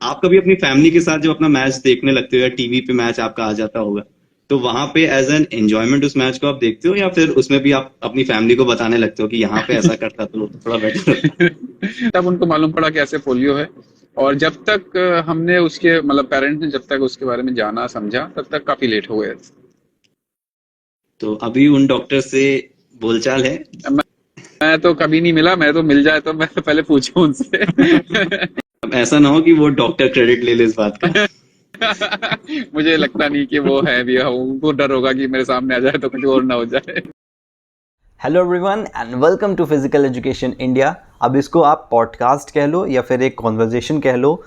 आप कभी अपनी फैमिली के साथ जब अपना मैच देखने लगते हो या टीवी पे मैच आपका आ जाता होगा, तो वहां पे एज एन एंजॉयमेंट उस मैच को आप देखते हो या फिर उसमें भी आप अपनी फैमिली को बताने लगते हो कि यहाँ पे ऐसा करता तो थोड़ा बेटर होता? तब उनको मालूम पड़ा कि ऐसे पोलियो है। और जब तक हमने उसके मतलब पेरेंट्स ने जब तक उसके बारे में जाना समझा तब तक काफी लेट हो गए। तो अभी उन डॉक्टर से बोलचाल है? मैं तो कभी नहीं मिला, मैं तो मिल जाए तो मैं तो पहले पूछूं उनसे। अब ऐसा ना हो कि वो डॉक्टर क्रेडिट ले ले इस बात का। मुझे लगता नहीं कि वो है भी, उनको डर होगा कि मेरे सामने आ जाए तो कुछ और ना हो जाए। Hello everyone and welcome to physical education India. अब इसको आप पॉडकास्ट कह लो या फिर एक कॉन्वर्जेशन कह लो।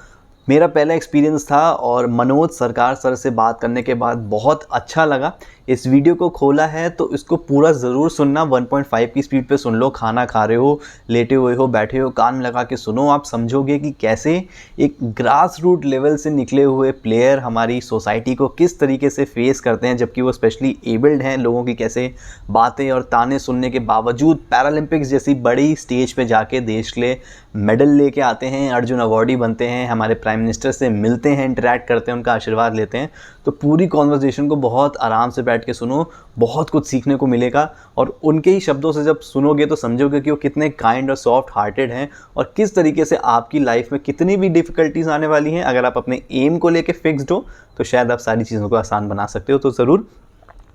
मेरा पहला एक्सपीरियंस था और मनोज सरकार सर से बात करने के बाद बहुत अच्छा लगा। इस वीडियो को खोला है तो इसको पूरा ज़रूर सुनना। 1.5 की स्पीड पे सुन लो, खाना खा रहे हो, लेटे हुए हो, बैठे हो, कान में लगा के सुनो। आप समझोगे कि कैसे एक ग्रास रूट लेवल से निकले हुए प्लेयर हमारी सोसाइटी को किस तरीके से फेस करते हैं, जबकि वो स्पेशली एबल्ड हैं। लोगों की कैसे बातें और ताने सुनने के बावजूद पैरालंपिक्स जैसी बड़ी स्टेज पे जाके देश के लिए मेडल लेके आते हैं, अर्जुन अवॉर्डी बनते हैं, हमारे प्राइम मिनिस्टर से मिलते हैं, इंटरेक्ट करते हैं, उनका आशीर्वाद लेते हैं। तो पूरी कॉन्वर्जेशन को बहुत आराम से बैठ के सुनो, बहुत कुछ सीखने को मिलेगा। और उनके ही शब्दों से जब सुनोगे तो समझोगे कि वो कितने काइंड और सॉफ्ट हार्टेड हैं और किस तरीके से आपकी लाइफ में कितनी भी डिफ़िकल्टीज आने वाली हैं, अगर आप अपने एम को लेके फिक्स्ड हो तो शायद आप सारी चीज़ों को आसान बना सकते हो। तो ज़रूर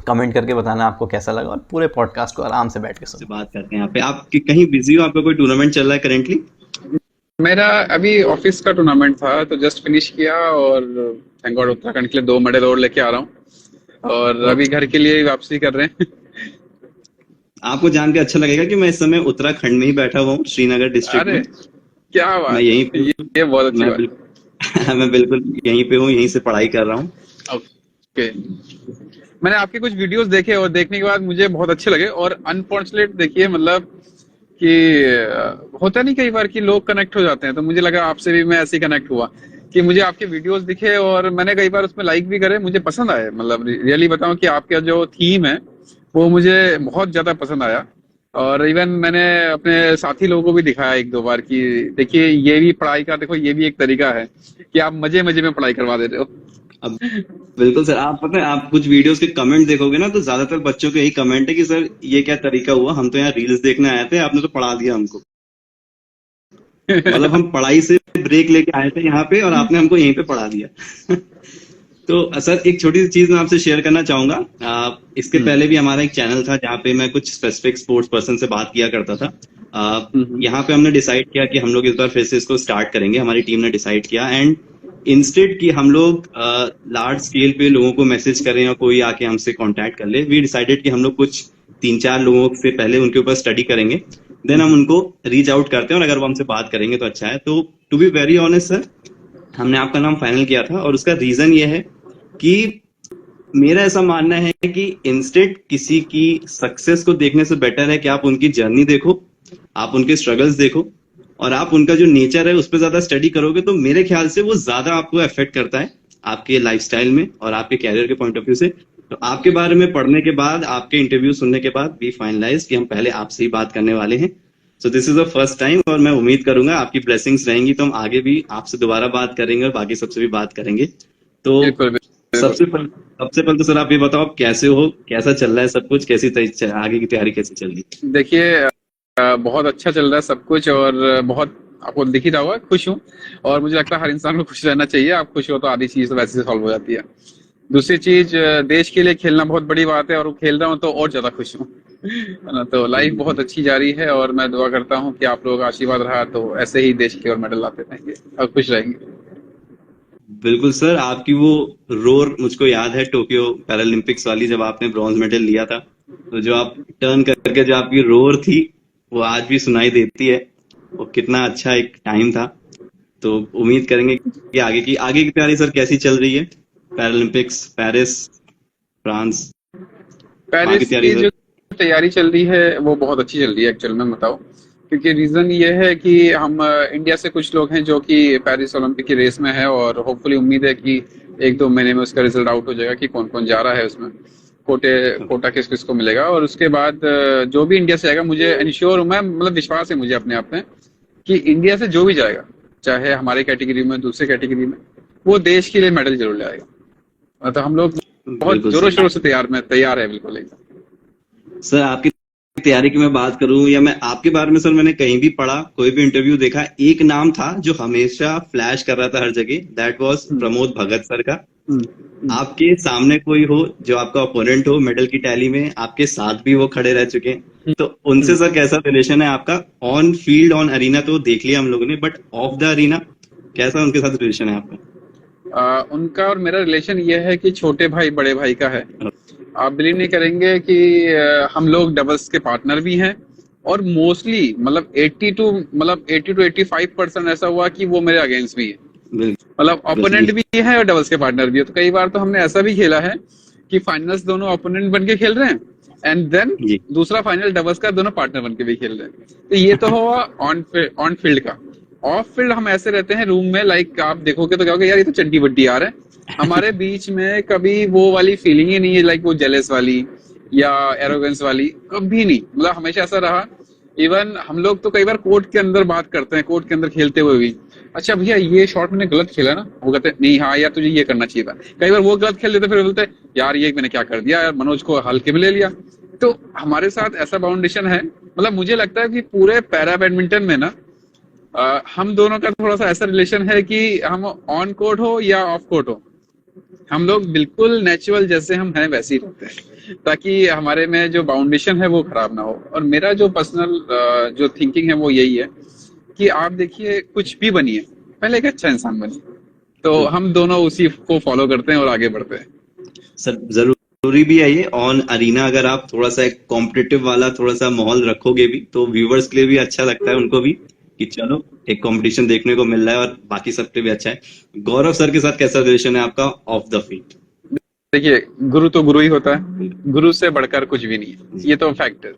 कमेंट करके बताना आपको कैसा लगा और पूरे पॉडकास्ट को आराम से बैठ के से सुनो। बात करते हैं यहाँ पे। आप कहीं बिजी हो? आपका कोई टूर्नामेंट चल रहा है करेंटली? मेरा अभी ऑफिस का टूर्नामेंट था तो जस्ट फिनिश किया, और थैंक गॉड उत्तराखंड के लिए 2 मेडल और लेके आ रहा हूँ, और अभी घर के लिए वापसी कर रहे हैं। आपको जान के अच्छा लगेगा कि मैं इस समय उत्तराखंड में ही बैठा हुआ हूँ, श्रीनगर डिस्ट्रिक्ट अरे में। क्या मैं बात यहीं है, पे ये बहुत अच्छी मैं बात बिल्कुल मैं बिल्कुल यहीं पे हूँ, यहीं से पढ़ाई कर रहा हूँ। है। ओके, मैंने आपके कुछ वीडियोस देखे और देखने के बाद मुझे बहुत अच्छे लगे। और अनफॉर्चुनेट देखिए, मतलब कि होता नहीं कई बार कि लोग कनेक्ट हो जाते हैं, तो मुझे लगा आपसे भी मैं ऐसे ही कनेक्ट हुआ कि मुझे आपके वीडियोस दिखे और मैंने कई बार उसमें लाइक भी करे, मुझे पसंद आए। मतलब रियली बताऊं कि आपका जो थीम है वो मुझे बहुत ज्यादा पसंद आया। और इवन मैंने अपने साथी लोगों को भी दिखाया 1-2 बार कि देखिए ये भी पढ़ाई का, देखो ये भी एक तरीका है कि आप मजे मजे में पढ़ाई करवा देते हो। अब बिल्कुल सर, आप पता है, आप कुछ वीडियोस के कमेंट देखोगे ना तो ज्यादातर बच्चों के यही कमेंट है कि सर ये क्या तरीका हुआ, हम तो यहाँ रील्स देखने आए थे, आपने तो पढ़ा दिया हमको। मतलब हम पढ़ाई से ब्रेक लेके आए थे यहाँ पे और आपने हमको यहीं पे पढ़ा दिया। तो सर एक छोटी सी चीज मैं आपसे शेयर करना चाहूंगा। इसके हम्म, पहले भी हमारा एक चैनल था जहाँ पे मैं कुछ स्पेसिफिक स्पोर्ट्स पर्सन से बात किया करता था। हम्म, यहाँ पे हमने डिसाइड किया कि हम लोग इस बार फिर से इसको स्टार्ट करेंगे, हमारी टीम ने डिसाइड किया। एंड इंस्टेड कि हम लोग लार्ज स्केल पे लोगों को मैसेज करें या कोई आके हमसे कांटेक्ट कर ले, वी डिसाइडेड कि हम लोग कुछ 3-4 लोगों से पहले उनके ऊपर स्टडी करेंगे, देन हम उनको रीच आउट करते हैं और अगर वो हमसे बात करेंगे तो अच्छा है। तो to be very honest sir, हमने आपका नाम फाइनल किया था और उसका रीजन ये है कि मेरा ऐसा मानना है कि इंस्टेड किसी की सक्सेस को देखने से बेटर है कि आप उनकी जर्नी देखो, आप उनके स्ट्रगल्स देखो और आप उनका जो नेचर है उस पर ज्यादा स्टडी करोगे तो मेरे ख्याल से वो ज्यादा आपको अफेक्ट करता है आपके लाइफस्टाइल में और आपके कैरियर के पॉइंट ऑफ व्यू से। तो आपके बारे में पढ़ने के बाद, आपके इंटरव्यू सुनने के बाद वी फाइनलाइज कि हम पहले आपसे ही बात करने वाले हैं। So this is the first time और मैं उम्मीद करूंगा आपकी ब्लेसिंग्स रहेंगी तो हम आगे भी आपसे दोबारा बात करेंगे और बाकी सबसे भी बात करेंगे। तो बिल्कुल बिल्कुल। सबसे पहले तो सर आप ये बताओ, आप कैसे हो, कैसा चल रहा है सब कुछ, आगे की तैयारी कैसी चल रही है? देखिए बहुत अच्छा चल रहा है सब कुछ, और बहुत आपको दिख ही रहा होगा खुश हूँ। और मुझे लगता है हर इंसान को खुश रहना चाहिए, आप खुश हो तो आधी चीज तो वैसे से सॉल्व हो जाती है। दूसरी चीज, देश के लिए खेलना बहुत बड़ी बात है, और वो खेल रहा हूँ तो और ज्यादा खुश हूँ। है ना? तो लाइफ बहुत अच्छी जा रही है और मैं दुआ करता हूँ कि आप लोगों का आशीर्वाद रहा तो ऐसे ही देश की ओर मेडल लाते रहेंगे और खुश रहेंगे। बिल्कुल सर, आपकी वो रोर मुझको याद है टोक्यो पैरालंपिक्स वाली, जब आपने ब्रॉन्ज मेडल लिया था, तो जो आप टर्न करके जो आपकी रोर थी वो आज भी सुनाई देती है। वो कितना अच्छा एक टाइम था। तो उम्मीद करेंगे कि आगे की तैयारी सर कैसी चल रही है? पैरालंपिक्स, पेरिस, फ्रांस, वहां की पेरिस तैयारी की सर? जो तैयारी चल रही है वो बहुत अच्छी चल रही है एक्चुअल में, बताओ। क्योंकि रीजन ये है कि हम इंडिया से कुछ लोग हैं जो कि पेरिस ओलंपिक की रेस में है, और होपफुली उम्मीद है कि 1-2 महीने में उसका रिजल्ट आउट हो जाएगा कि कौन कौन जा रहा है उसमें, कोटा किस किस को मिलेगा। और उसके बाद जो भी इंडिया से आएगा, मुझे इंश्योर हूं मैं, मतलब विश्वास है मुझे अपने आप में कि इंडिया से जो भी जाएगा चाहे हमारे कैटेगरी में दूसरे कैटेगरी में, वो देश के लिए मेडल जरूर ले आएगा। तो हम लोग बहुत बिल्कुल जोरों सर। शोरों से तैयार है बिल्कुल एकदम। सर आपकी तैयारी की मैं बात करूं या मैं आपके बारे में, सर मैंने कहीं भी पढ़ा, कोई भी इंटरव्यू देखा, एक नाम था जो हमेशा फ्लैश कर रहा था हर जगह, that was Pramod Bhagat sir का। आपके सामने कोई हो जो आपका ओपोनेंट हो मेडल की टैली में, आपके साथ भी वो खड़े रह चुके हैं, तो उनसे सर कैसा रिलेशन है आपका? ऑन फील्ड, ऑन अरीना तो देख लिया हम लोगों ने, बट ऑफ द अरीना कैसा उनके साथ रिलेशन है आपका? उनका और मेरा रिलेशन ये है कि छोटे भाई बड़े भाई का है। आप बिलीव नहीं करेंगे कि हम लोग डबल्स के पार्टनर भी हैं, और मोस्टली मतलब 80 to 85% ऐसा हुआ कि वो मेरे अगेंस्ट भी है, मतलब ओपोनेंट भी है और डबल्स के पार्टनर भी है। तो कई बार तो हमने ऐसा भी खेला है कि फाइनल्स दोनों ओपोनेंट बन के खेल रहे हैं, एंड देन दूसरा फाइनल डबल्स का दोनों पार्टनर बन के भी खेल रहे हैं। तो ये तो हुआ ऑन फील्ड का। ऑफ फील्ड हम ऐसे रहते हैं रूम में, लाइक आप देखोगे तो कहोगे यार ये तो चड्डी बड्डी यार है। हमारे बीच में कभी वो वाली फीलिंग ही नहीं है, लाइक वो जेलस वाली या एरोगेंस वाली, कभी नहीं। मतलब हमेशा ऐसा रहा। इवन हम लोग तो कई बार कोर्ट के अंदर बात करते हैं, कोर्ट के अंदर खेलते हुए भी, अच्छा भैया ये शॉट मैंने गलत खेला ना, वो कहते नहीं हाँ यार तुझे ये करना चाहिए था। कई बार वो गलत खेल देते, फिर बोलते यार ये मैंने क्या कर दिया यार, मनोज को हल्के में ले लिया। तो हमारे साथ ऐसा बाउंडेशन है। मतलब मुझे लगता है कि पूरे पैरा बैडमिंटन में ना हम दोनों का थोड़ा सा ऐसा रिलेशन है कि हम ऑन कोर्ट हो या ऑफ कोर्ट हो, हम लोग बिल्कुल नेचुरल जैसे हम हैं वैसे ही रहते हैं, ताकि हमारे में जो बाउंडेशन है वो खराब ना हो। और मेरा जो पर्सनल जो थिंकिंग है वो यही है कि आप देखिए कुछ भी बनिए, पहले एक अच्छा इंसान बनिए। तो हम दोनों उसी को फॉलो करते हैं और आगे बढ़ते हैं। सर जरूरी भी है ये ऑन अरीना, अगर आप थोड़ा सा एक कॉम्पिटिटिव वाला थोड़ा सा माहौल रखोगे भी तो व्यूवर्स के लिए भी अच्छा लगता है, उनको भी कि चलो एक कंपटीशन देखने को मिल रहा है, और बाकी सबके भी अच्छा है। गौरव सर के साथ कैसा रिलेशन है आपका ऑफ द फील्ड? देखिए गुरु तो गुरु ही होता है, गुरु से बढ़कर कुछ भी नहीं है, ये तो फैक्ट है।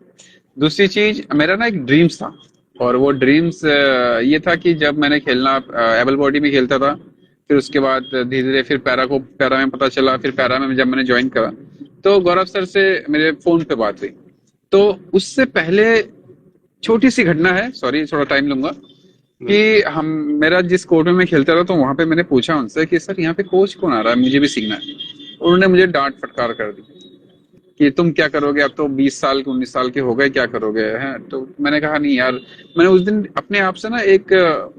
दूसरी चीज, मेरा ना एक ड्रीम्स था, और वो ड्रीम्स ये था कि जब मैंने खेलना एबल बॉडी में खेलता था, फिर उसके बाद धीरे धीरे फिर पैरा में पता चला, फिर पैरा में जब मैंने ज्वाइन करा तो गौरव सर से मेरे फोन पे बात हुई। तो उससे पहले छोटी सी घटना है, सॉरी थोड़ा टाइम लूंगा, कि मेरा जिस कोर्ट में मैं खेलता था तो वहां पे मैंने पूछा उनसे कि सर यहाँ पे कोच कौन आ रहा है, मुझे भी सीखना है। उन्होंने मुझे डांट फटकार कर दी कि तुम क्या करोगे, अब तो 19 साल के हो गए, क्या करोगे हैं। तो मैंने कहा नहीं यार, मैंने उस दिन अपने आप से ना एक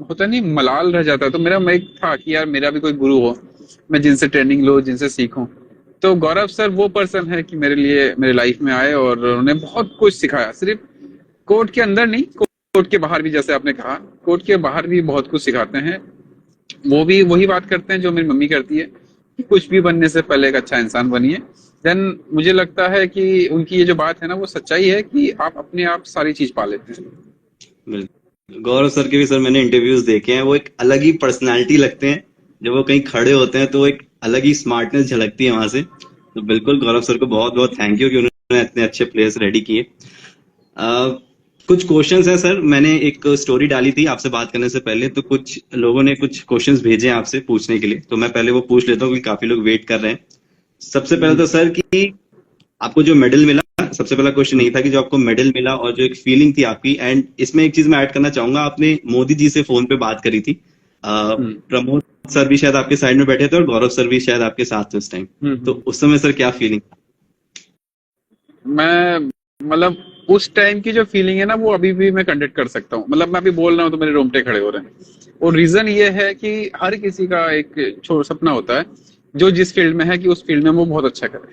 होता नहीं मलाल रह जाता है, तो मेरा एक था कि यार मेरा भी कोई गुरु हो, मैं जिनसे ट्रेनिंग लूं, जिनसे सीखूं। तो गौरव सर वो पर्सन है कि मेरे लिए मेरे लाइफ में आए और उन्होंने बहुत कुछ सिखाया, सिर्फ कोर्ट के अंदर नहीं, कोर्ट के बाहर भी, जैसे आपने कहा कोर्ट के बाहर भी बहुत कुछ सिखाते हैं। वो भी वही बात करते हैं जो मेरी मम्मी करती है कि कुछ भी बनने से पहले एक अच्छा इंसान बनिए। देन मुझे लगता है कि उनकी ये जो बात है ना वो सच्चाई है कि आप अपने आप सारी चीज पा लेते हैं। बिल्कुल। गौरव सर के भी सर मैंने इंटरव्यूज देखे हैं, वो एक अलग ही पर्सनालिटी लगते हैं, जब वो कहीं खड़े होते हैं तो एक अलग ही स्मार्टनेस झलकती है वहां से। तो बिल्कुल गौरव सर को बहुत बहुत थैंक यू कि उन्होंने इतने अच्छे प्लेयर्स रेडी किए। कुछ क्वेश्चंस हैं सर, मैंने एक स्टोरी डाली थी आपसे बात करने से पहले, तो कुछ लोगों ने कुछ क्वेश्चंस भेजे हैं आपसे पूछने के लिए, तो मैं पहले वो पूछ लेता हूँ क्योंकि काफी लोग वेट कर रहे हैं। सबसे पहले तो सर कि आपको जो मेडल मिला, सबसे पहला क्वेश्चन यही था कि जो आपको मेडल मिला और जो एक फीलिंग थी आपकी, एंड इसमें एक चीज मैं ऐड करना चाहूंगा, आपने मोदी जी से फोन पे बात करी थी, प्रमोद सर भी शायद आपके साइड में बैठे थे और गौरव सर भी शायद आपके साथ थे उस टाइम, तो उस समय सर क्या फीलिंग? मैं मतलब उस टाइम की जो फीलिंग है ना वो अभी भी मैं कंडक्ट कर सकता हूँ। मतलब मैं अभी बोल रहा हूँ तो मेरे रोंगटे खड़े हो रहे हैं। और रीजन ये है कि हर किसी का एक सपना होता है जो जिस फील्ड में है कि उस फील्ड में वो बहुत अच्छा करे।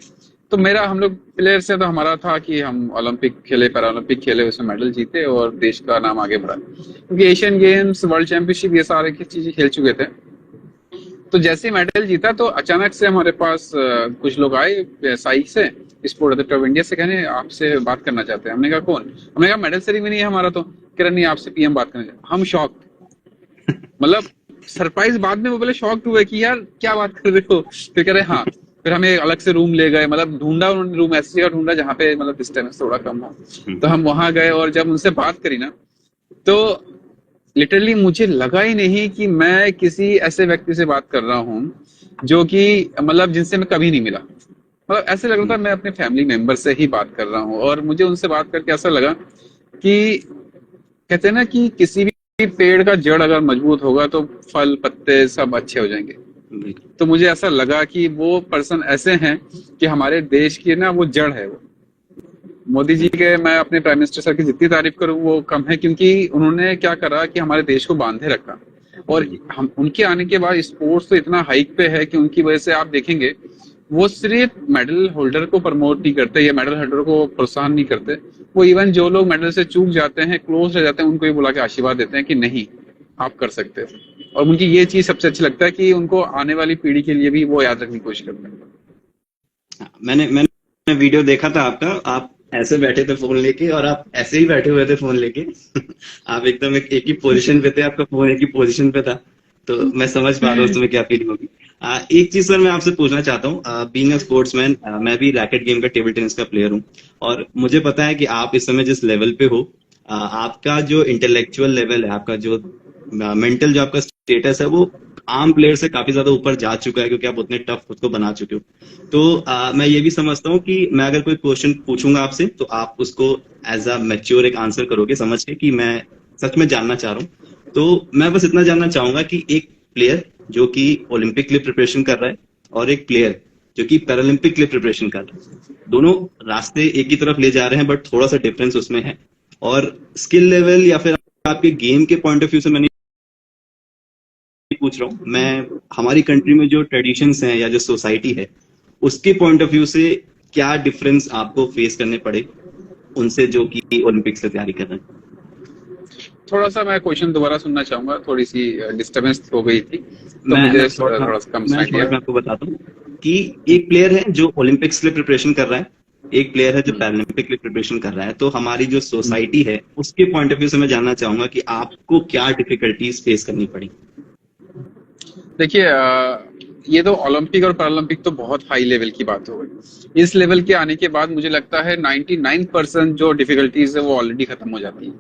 तो मेरा, हम लोग प्लेयर से तो हमारा था कि हम ओलंपिक खेले, पैरा ओलंपिक खेले, उसमें मेडल जीते और देश का नाम आगे बढ़ा, क्योंकि एशियन गेम्स, वर्ल्ड चैंपियनशिप, ये सारे की चीजें खेल चुके थे। तो जैसे मेडल जीता तो अचानक से हमारे पास कुछ लोग आए साई से, स्पोर्ट अथॉरिटी ऑफ इंडिया से, कहने आपसे बात करना चाहते हैं। हमने कहा कौन? हमने कहा मेडल सेरेमनी है हमारा, तो कह रहे नहीं आपसे पीएम बात करना चाहते हैं। हम शॉक, मतलब सरप्राइज, बाद में वो बोले शॉक्ड हुए कि यार क्या बात कर रहे हो। फिर कह रहे हाँ, फिर हमें अलग से रूम ले गए, मतलब ढूंढा उन्होंने रूम, ऐसी जगह ढूंढा जहाँ पे मतलब डिस्टेंस थोड़ा कम हो। तो हम वहां गए और जब उनसे बात करी ना तो लिटरली मुझे लगा ही नहीं कि मैं किसी ऐसे व्यक्ति से बात कर रहा हूँ जो कि मतलब जिनसे मैं कभी नहीं मिला। मतलब ऐसे लग रहा था मैं अपने फैमिली मेंबर से ही बात कर रहा हूँ। और मुझे उनसे बात करके ऐसा लगा कि कहते हैं ना कि किसी भी पेड़ का जड़ अगर मजबूत होगा तो फल पत्ते सब अच्छे हो जाएंगे। बिल्कुल। तो मुझे ऐसा लगा कि वो पर्सन ऐसे हैं कि हमारे देश की ना वो जड़ है। वो मोदी जी के, मैं अपने प्राइम मिनिस्टर सर की जितनी तारीफ करूं वो कम है, क्योंकि उन्होंने क्या करा कि हमारे देश को बांधे रखा। और हम उनके आने के बाद स्पोर्ट्स तो इतना हाइक पे है कि उनकी वजह से आप देखेंगे वो सिर्फ मेडल होल्डर को प्रमोट नहीं करते या मेडल होल्डर को प्रोत्साहन नहीं करते, वो इवन जो लोग मेडल से चूक जाते हैं, क्लोज रह जाते हैं, उनको भी बुला के आशीर्वाद देते हैं कि नहीं आप कर सकते हो। और मुझे ये चीज सबसे अच्छा लगता है कि उनको आने वाली पीढ़ी के लिए भी वो याद रखने की कोशिश करते हैं। मैंने वीडियो देखा था आपका, आप ऐसे बैठे थे फोन लेके और आप ऐसे ही बैठे हुए थे फोन लेके आप एकदम एक ही पोजीशन पे थे, आपका फोन एक ही पोजीशन पे था, तो मैं समझ पा रहा हूँ तुम्हें क्या फीलिंग होगी। एक चीज सर मैं आपसे पूछना चाहता हूँ, बीइंग अ स्पोर्ट्समैन, मैं भी रैकेट गेम का, टेबल टेनिस का प्लेयर हूँ, और मुझे पता है कि आप इस समय जिस लेवल पे हो, आपका जो इंटेलेक्चुअल लेवल है, आपका जो मेंटल जो आपका स्टेटस है, वो आम प्लेयर से काफी ज्यादा ऊपर जा चुका है, क्योंकि आप उतने टफ खुद को बना चुके हो। तो मैं ये भी समझता हूँ कि मैं अगर कोई क्वेश्चन पूछूंगा आपसे तो आप उसको एज अ मैच्योर एक आंसर करोगे, समझ के कि मैं सच में जानना चाह रहा हूँ। तो मैं बस इतना जानना चाहूंगा कि एक प्लेयर जो कि ओलंपिक के लिए प्रिपरेशन कर रहा है और एक प्लेयर जो कि पैरालंपिक के लिए प्रिपरेशन कर रहा है, दोनों रास्ते एक ही तरफ ले जा रहे हैं, बट थोड़ा सा डिफरेंस उसमें है। और स्किल लेवल या फिर आपके गेम के पॉइंट ऑफ व्यू से मैं नहीं पूछ रहा हूँ, मैं हमारी कंट्री में जो ट्रेडिशंस हैं या जो सोसाइटी है उसके पॉइंट ऑफ व्यू से क्या डिफरेंस आपको फेस करने पड़े उनसे जो कि ओलंपिक्स की तैयारी कर रहे हैं। थोड़ा सा मैं क्वेश्चन दोबारा सुनना चाहूंगा, थोड़ी सी डिस्टर्बेंस हो गई थी तो मैं मुझे थोड़ा थोड़ा सा कम मैं सुनाई दिया। आपको बताता हूँ कि एक प्लेयर है जो ओलंपिक्स के लिए प्रिपरेशन कर रहा है, एक प्लेयर है जो पैरालंपिक के लिए प्रिपरेशन कर रहा है। तो हमारी जो सोसाइटी है उसके पॉइंट ऑफ व्यू से मैं जानना चाहूंगा कि आपको क्या डिफिकल्टीज फेस करनी पड़ी। देखिए ये तो ओलंपिक और पैरालंपिक तो बहुत हाई लेवल की बात हो गई। इस लेवल के आने के बाद मुझे लगता है 99% जो डिफिकल्टीज है वो ऑलरेडी खत्म हो जाती है,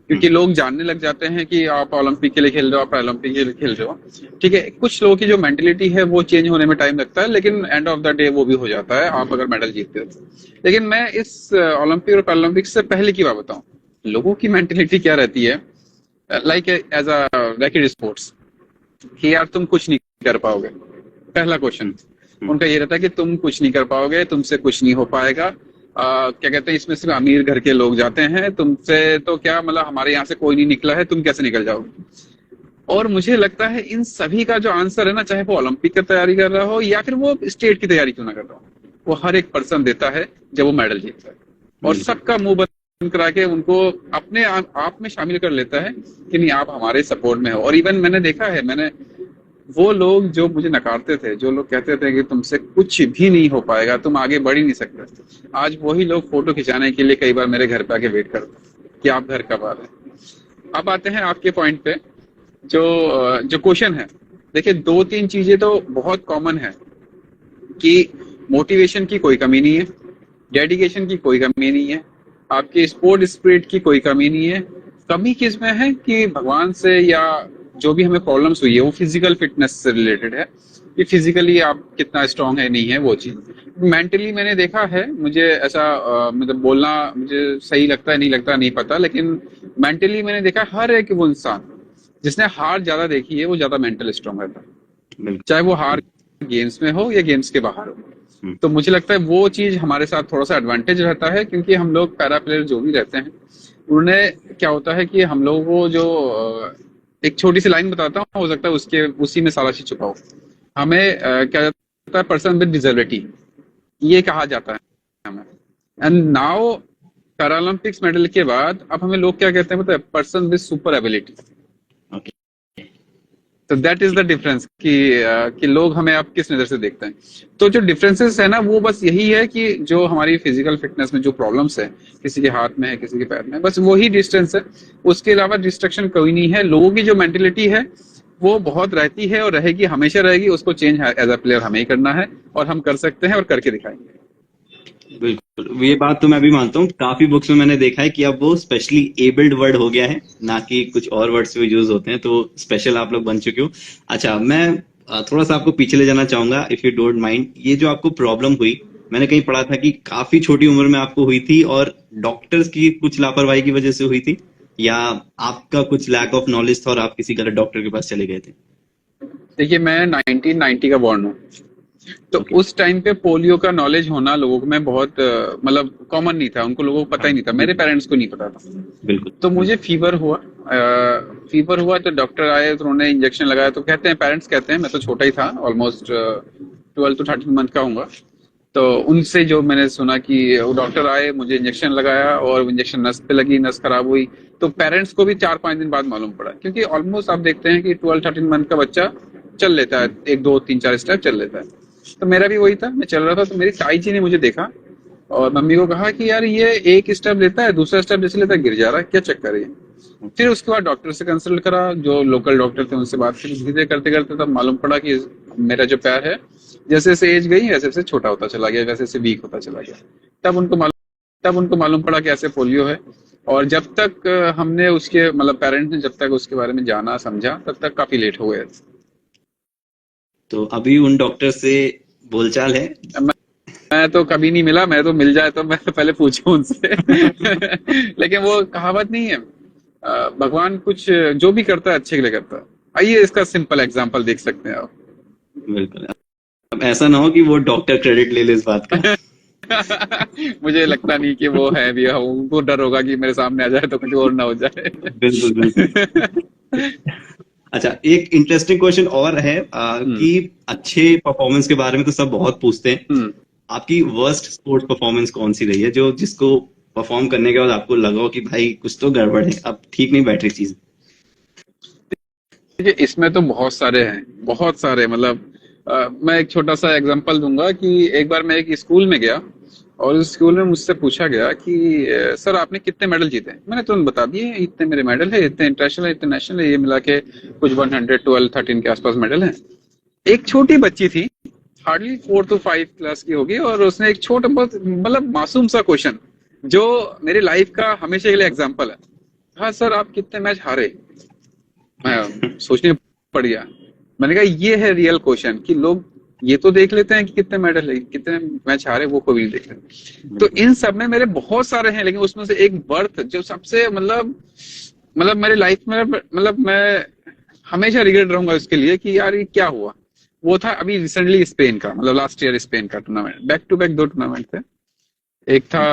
क्योंकि लोग जानने लग जाते हैं कि आप ओलंपिक के लिए खेल रहे हो, आप पैरालंपिक के लिए खेल रहे हो। ठीक है, कुछ लोगों की जो मेंटेलिटी है वो चेंज होने में टाइम लगता है, लेकिन एंड ऑफ द डे वो भी हो जाता है आप अगर मेडल जीतते हो। लेकिन मैं इस ओलंपिक और पैरालंपिक से पहले की बात बताऊं, लोगों की मेंटेलिटी क्या रहती है, like as a racket sports, कि यार तुम कुछ नहीं कर पाओगे। पहला क्वेश्चन उनका ये रहता है कि तुम कुछ नहीं कर पाओगे, तुमसे कुछ नहीं हो पाएगा। क्या कहते हैं, इसमें सिर्फ अमीर घर के लोग जाते हैं, तुमसे तो क्या, मतलब हमारे यहाँ से कोई नहीं निकला है, तुम कैसे निकल जाओगे। और मुझे लगता है इन सभी का जो आंसर है ना, चाहे वो ओलंपिक की तैयारी कर रहा हो या फिर वो स्टेट की तैयारी क्यों ना कर रहा हो, वो हर एक पर्सन देता है जब वो मेडल जीतता है, और सबका मुंह बंद करा के उनको अपने आप में शामिल कर लेता है कि नहीं आप हमारे सपोर्ट में हो। और इवन मैंने देखा है, मैंने वो लोग जो मुझे नकारते थे, जो लोग कहते थे कि तुमसे कुछ भी नहीं हो पाएगा, तुम आगे बढ़ ही नहीं सकते, आज वही लोग फोटो खिंचाने के लिए कई बार मेरे घर पे आके वेट करते कि आप घर कब आ रहे हैं। अब आते हैं आपके पॉइंट पे, जो क्वेश्चन है। देखिए 2-3 चीजें तो बहुत कॉमन है कि मोटिवेशन की कोई कमी नहीं है, डेडिकेशन की कोई कमी नहीं है, आपके स्पोर्ट स्पिरिट की कोई कमी नहीं है। कमी किस में है कि भगवान से या जो भी हमें प्रॉब्लम्स हुई है वो फिजिकल फिटनेस से रिलेटेड है, कि फिजिकली आप कितना स्ट्रांग है नहीं है वो चीज। मेंटली मैंने देखा है, मुझे ऐसा मतलब बोलना मुझे सही लगता है नहीं लगता नहीं पता, लेकिन मेंटली मैंने देखा हर एक वो इंसान जिसने हार ज्यादा देखी है वो ज्यादा मेंटल स्ट्रांग रहता है, चाहे वो हार गेम्स में हो या गेम्स के बाहर हो। तो मुझे लगता है वो चीज हमारे साथ थोड़ा सा एडवांटेज रहता है, क्योंकि हम लोग पैरा प्लेयर जो भी रहते हैं उन्हें क्या होता है कि हम लोगों को जो एक छोटी सी लाइन बताता हूँ, हो सकता है उसी में सारा चीज छुपा हो। हमें क्या जाता है, पर्सन विद डिसेबिलिटी ये कहा जाता है हमें। एंड नाउ पैरालंपिक्स मेडल के बाद अब हमें लोग क्या कहते हैं पता है, पर्सन विद सुपर एबिलिटी। तो दैट इज द डिफरेंस कि लोग हमें अब किस नजर से देखते हैं। तो जो डिफरेंसेस है ना वो बस यही है कि जो हमारी फिजिकल फिटनेस में जो प्रॉब्लम्स है, किसी के हाथ में है किसी के पैर में, बस वही डिस्टेंस है, उसके अलावा डिस्ट्रक्शन कोई नहीं है। लोगों की जो मेंटेलिटी है वो बहुत रहती है और रहेगी, हमेशा रहेगी, उसको चेंज एज अ प्लेयर हमें ही करना है और हम कर सकते हैं और करके दिखाएंगे। बिल्कुल, ये बात तो मैं भी मानता हूँ। काफी बुक्स में मैंने देखा है कि अब वो स्पेशली एबल्ड वर्ड हो गया है, ना कि कुछ और वर्ड्स भी यूज होते हैं, तो स्पेशल आप लोग बन चुके हो। अच्छा, मैं थोड़ा सा आपको पीछे ले जाना चाहूंगा, इफ यू डोंट माइंड। ये जो आपको प्रॉब्लम हुई, मैंने कहीं पढ़ा था कि काफी छोटी उम्र में आपको हुई थी और डॉक्टर्स की कुछ लापरवाही की वजह से हुई थी, या आपका कुछ लैक ऑफ नॉलेज था और आप किसी गलत डॉक्टर के पास चले गए थे? देखिए मैं 1990 का बॉर्न हूँ, तो ओके। उस टाइम पे पोलियो का नॉलेज होना लोगों में बहुत मतलब कॉमन नहीं था, उनको लोगों को पता ही नहीं था, मेरे पेरेंट्स को नहीं पता था। बिल्कुल। तो मुझे फीवर हुआ तो डॉक्टर आए तो उन्होंने इंजेक्शन लगाया। तो कहते हैं, पेरेंट्स कहते हैं, मैं तो छोटा ही था, ऑलमोस्ट 12 to 13 मंथ का हूँगा, तो उनसे जो मैंने सुना कि वो डॉक्टर आए, मुझे इंजेक्शन लगाया और इंजेक्शन नस पे लगी, नस खराब हुई। तो पेरेंट्स को भी 4-5 दिन बाद मालूम पड़ा, क्योंकि ऑलमोस्ट आप देखते हैं कि 12-13 मंथ का बच्चा चल लेता है, 1-2-3-4 स्टेप चल लेता है। तो मेरा भी वही था, मैं चल रहा था, तो मेरी ताई जी ने मुझे देखा और मम्मी को कहा कि यार ये एक स्टेप लेता है, दूसरा स्टेप जैसे लेता है गिर जा रहा है, क्या चक्कर है ये? फिर उसके बाद डॉक्टर से कंसल्ट करा, जो लोकल डॉक्टर थे उनसे बात करी, धीरे करते करते तब मालूम पड़ा कि मेरा जो पैर है जैसे जैसे एज गई वैसे वैसे छोटा होता चला गया, वैसे वैसे वीक होता चला गया। तब उनको मालूम पड़ा कि ऐसे पोलियो है। और जब तक हमने उसके मतलब पेरेंट्स ने जब तक उसके बारे में जाना समझा तब तक काफी लेट हो गया। तो अभी उन डॉक्टर से बोलचाल है? मैं तो कभी नहीं मिला, मैं तो मिल जाए तो मैं तो पहले पूछूं उनसे लेकिन वो कहावत नहीं है, भगवान कुछ जो भी करता है अच्छे के लिए करता है। आइए इसका सिंपल एग्जांपल देख सकते हैं आप। बिल्कुल। अब ऐसा ना हो कि वो डॉक्टर क्रेडिट ले ले इस बात का। मुझे लगता नहीं कि वो है भी, उनको डर होगा कि मेरे सामने आ जाए तो कुछ और ना हो जाए। बिल्कुल बिल्कुल। अच्छा, एक इंटरेस्टिंग क्वेश्चन और है कि अच्छे परफॉर्मेंस के बारे में तो सब बहुत पूछते हैं, आपकी वर्स्ट स्पोर्ट्स परफॉर्मेंस कौन सी रही है, जो जिसको परफॉर्म करने के बाद आपको लगा हो कि भाई कुछ तो गड़बड़ है, अब ठीक नहीं बैठ रही चीज? देखिए इसमें तो बहुत सारे हैं, बहुत सारे, मतलब मैं एक छोटा सा एग्जांपल दूंगा कि एक बार मैं एक स्कूल में गया और उस स्कूल में मुझसे पूछा गया कि सर आपने कितने मेडल जीते? मैंने तुरंत बता दिए, इतने मेरे मेडल है, इतने इंटरनेशनल है, इतने नेशनल है, ये मिला के कुछ 112-13 के आसपास मेडल हैं। एक छोटी बच्ची थी, हार्डली 4 to 5 क्लास की होगी, और उसने एक छोटा बहुत मतलब मासूम सा क्वेश्चन जो मेरी लाइफ का हमेशा के लिए एग्जाम्पल है, हाँ सर आप कितने मैच हारे? मैं सोचने पड़ गया। मैंने कहा ये है रियल क्वेश्चन, कि लोग ये तो देख लेते हैं कि कितने मेडल है, कितने मैच हारे, वो कोई नहीं देख लेते। तो इन सब में मेरे बहुत सारे हैं, लेकिन उसमें से एक बर्थ जो सबसे मतलब मेरी लाइफ में मतलब मैं हमेशा रिग्रेट रहूंगा इसके लिए कि यार ये क्या हुआ। वो था अभी रिसेंटली स्पेन का, मतलब लास्ट ईयर स्पेन का tournament, back to back 2 tournament थे। एक था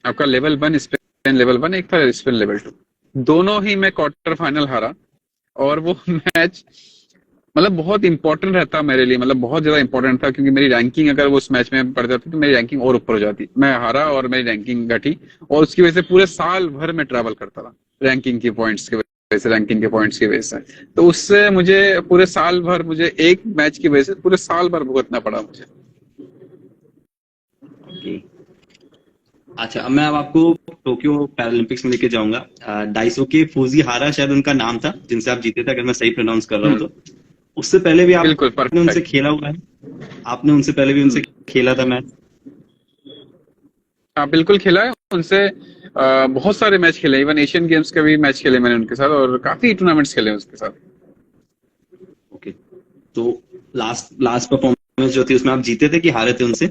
आपका लेवल 1 स्पेन लेवल 1, एक था स्पेन लेवल 2। दोनों ही मैं क्वार्टर फाइनल हारा, और वो मैच मतलब बहुत इंपॉर्टेंट रहता मेरे लिए, मतलब बहुत ज्यादा इंपॉर्टेंट था, क्योंकि मेरी रैंकिंग अगर वो उस मैच में पड़ जाती तो मेरी रैंकिंग और ऊपर हो जाती। मैं हारा और मेरी रैंकिंग घटी, और उसकी वजह से पूरे साल भर में ट्रैवल करता रहा रैंकिंग की पॉइंट्स की वजह से, रैंकिंग के पॉइंट्स की वजह से। तो उससे मुझे पूरे साल भर, मुझे एक मैच की वजह से पूरे साल भर भुगतना पड़ा मुझे। अच्छा, अब मैं आपको टोक्यो पैरालंपिक्स में लेके जाऊंगा। डाइसोके फुजीहारा शायद उनका नाम था, जिनसे आप जीते थे, अगर मैं सही प्रोनाउंस कर रहा हूँ तो। उससे पहले भी आपने उनसे खेला हुआ है? आपने उनसे पहले भी उनसे खेला था मैच? हाँ बिल्कुल खेला है उनसे, बहुत सारे मैच खेले, इवन एशियन गेम्स के भी मैच खेले मैंने उनके साथ, और काफी टूर्नामेंट्स खेले उसके साथ। ओके, तो लास्ट परफॉर्मेंस जो थी उसमें आप जीते थे कि हारे थे उनसे?